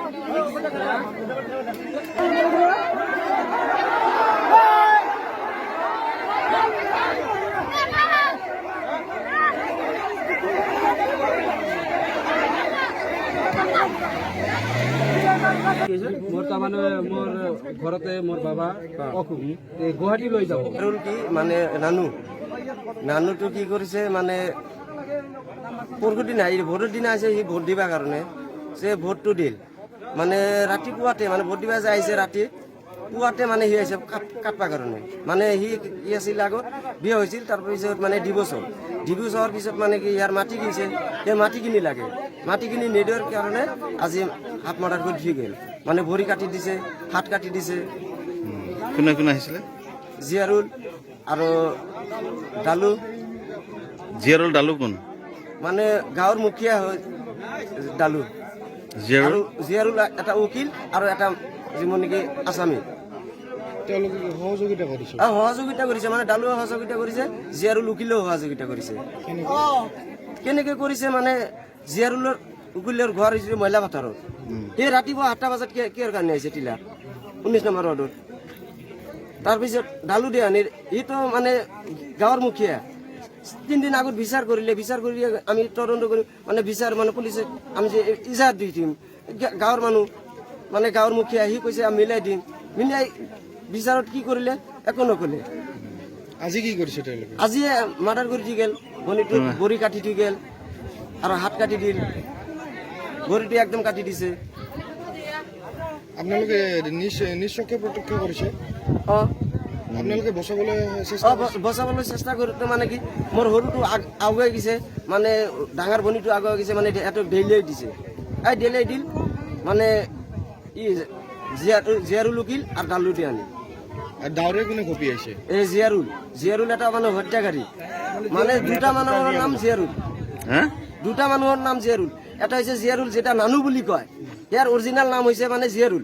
মোৰ তাৰমানে মোৰ ঘৰতে মোৰ বাবা অসুখ গুৱাহাটী লৈ যাব কি মানে নানুটো কি কৰিছে মানে পৰশু দিনা ভোটৰ দিনা আছে সি ভোট দিবা কাৰণে সে ভোটটো দিল মানে ৰাতিপুৱাতে মানে ভোট দিবা যে আহিছে ৰাতি পুৱাতে মানে সি আহিছে কাটবা কাৰণে মানে সি কি আছিল আগত বিয়া হৈছিল তাৰপিছত মানে ডিভোৰ্চ হোৱাৰ পিছত মানে কি ইয়াৰ মাটি কিনিছে সেই মাটি কিনি লাগে মাটি কিনি নিদিয়াৰ কাৰণে আজি হাত মাৰ্ডাৰ কৰি দি গ'ল মানে ভৰি কাটি দিছে হাত কাটি দিছে কোনে কোনে আহিছিলে জিয়াৰুল আৰু ডালু ডালু কোন মানে গাঁৱৰ মুখীয়া হয় ডালু জিয়াৰুল এটা উকিল আৰু এটা যিমান নেকি আছামী সহযোগিতা কৰিছে মানে ডালুৱে সহযোগিতা কৰিছে জিয়াৰুল উকিলেও সহযোগিতা কৰিছে কেনেকে কৰিছে মানে জিয়াৰুলৰ উকিলৰ ঘৰ হৈছে মহিলা পথাৰত সেই ৰাতিপুৱা 8টা বজাত কিহৰ কাৰণে আহিছে টিলা 19 নম্বৰ ৱাৰ্ডত তাৰপিছত ডালু দেহানীৰ ইটো মানে গাঁৱৰ মুখীয়া 3 দিন আগত বিচাৰ কৰি আমি তদন্ত কৰিম মানে বিচাৰ মানে পুলিচে আমি যে ইজাহাত দি দিম গাঁৱৰ মানুহ মানে গাঁৱৰ মুখীয়া সি কৈছে আমি মিলাই দিম মিলাই বিচাৰত কি কৰিলে একো নকলে আজি কি কৰিছে তেওঁলোকে আজি মাৰ্ডাৰ কৰি দি গেল ভনীটো ভৰি কাটি দি গেল আৰু হাত কাটি দিল ভৰিটো একদম কাটি দিছে আপোনালোকে নিশ্চয়কে প্ৰত্যক্ষ কৰিছে আপোনালোকে বচাবলৈ চেষ্টা কৰোঁতে মানে কি মোৰ সৰুটো আগুৱাই গৈছে মানে ডাঙৰ ভনীটো আগুৱাই গৈছে মানে এটা ডেইলিয়াই দিছে ডেইলিয়াই দিল মানে ই জিয়াৰুল উকিল আৰু ডালু দিয়ানী ডাউৰে কোনে কপি আহিছে এই জিয়াৰুল এটা মানে হত্যাকাৰী মানে দুটা মানুহৰ নাম জিয়াৰুল এটা হৈছে জিয়াৰুল যেটা নানু বুলি কয় ইয়াৰ অৰিজিনেল নাম হৈছে মানে জিয়াৰুল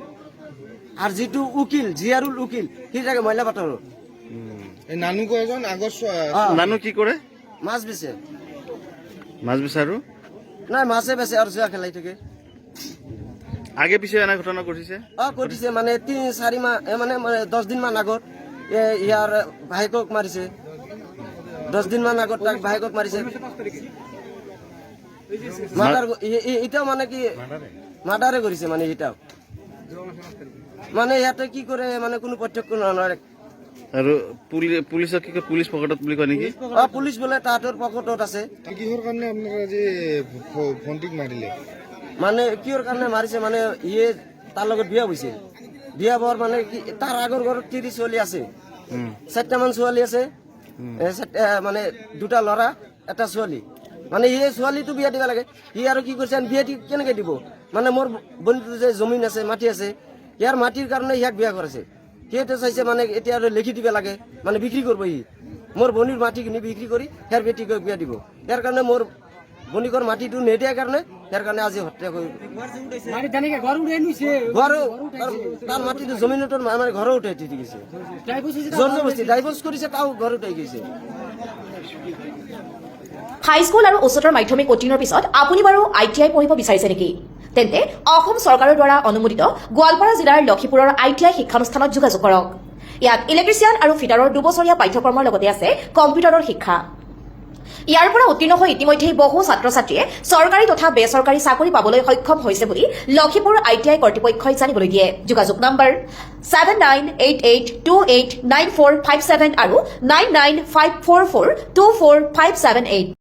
আৰু যিটো উকিল জিয়াৰুল উকিল সি থাকে মহিলা পাটৰৰ নানু কয়জন আগৰ নানু কি কৰে মাছ বেচে আৰু নাই মাছে বেচে আৰু জুৱা খেলাই থাকে আগে পিছে এনে ঘটনা ঘটিছে ঘটিছে মানে 3-4 মাহ মানে 10 দিন মান আগত ইয়াৰ ভাইকক মাৰিছে 10 দিন মান আগত তাক ভাইকক মাৰিছে এটাও মানে কি মাৰ্ডাৰে কৰিছে মানে এটাও মানে ইয়াতে কি কৰে মানে কোনো প্ৰত্যক্ষ নহয় আৰু পুলিচক কি কয় পুলিচ পকেটত বুলি কয় নেকি পুলিচ বোলে তাহাঁতৰ পকেটত আছে কিহৰ কাৰণে আপোনালোকে আজি ভণ্টিক মাৰিলে মানে কিহৰ কাৰণে মাৰিছে মানে ইয়ে তাৰ লগত বিয়া হৈছিল বিয়া হোৱাৰ মানে কি তাৰ আগৰ ঘৰত 30 ছোৱালী আছে 4টামান ছোৱালী আছে মানে 2টা ল'ৰা এটা ছোৱালী মানে এই ছোৱালীটো বিয়া দিব লাগে সি আৰু কি কৰিছে বিয়া কেনেকে দিব মানে মোৰ বন্ধুটো যে জমিন আছে মাটি আছে ইয়াৰ মাটিৰ কাৰণে ইয়াক বিয়া কৰাইছে সিহঁতে চাইছে মানে এতিয়া আৰু লিখি দিব লাগে মানে বিক্ৰী কৰিব সি মোৰ বনিৰ মাটি কিনি বিক্ৰী কৰি ইয়াৰ বেটিক বিয়া দিব ইয়াৰ কাৰণে মোৰ বনিকৰ মাটিটো নিদিয়াৰ কাৰণে ইয়াৰ কাৰণে আজি হত্যা কৰি তাৰ মাটিটো জমিনতো মানে ঘৰ উঠাই দি গৈছে জবৰদস্তি ডাইভৰ্চ কৰিছে তাও ঘৰ উঠাই গৈছে হাইস্কুল আৰু উচ্চতৰ মাধ্যমিক উত্তীৰ্ণৰ পিছত আপুনি বাৰু ITI পঢ়িব বিচাৰিছে নেকি তেন্তে অসম চৰকাৰৰ দ্বাৰা অনুমোদিত গোৱালপাৰা জিলাৰ লক্ষীপুৰৰ ITI শিক্ষানুষ্ঠানত যোগাযোগ কৰক ইয়াত ইলেক্ট্ৰিচিয়ান আৰু ফিটাৰৰ 2 বছৰীয়া পাঠ্যক্ৰমৰ লগতে আছে কম্পিউটাৰৰ শিক্ষা ইয়াৰ পৰা উত্তীৰ্ণ হৈ ইতিমধ্যে বহু ছাত্ৰ-ছাত্ৰীয়ে চৰকাৰী তথা বেচৰকাৰী চাকৰি পাবলৈ সক্ষম হৈছে বুলি লক্ষীপুৰ ITI কৰ্তৃপক্ষই জানিবলৈ দিয়ে যোগাযোগ নম্বৰ 7988289457 আৰু 9954424578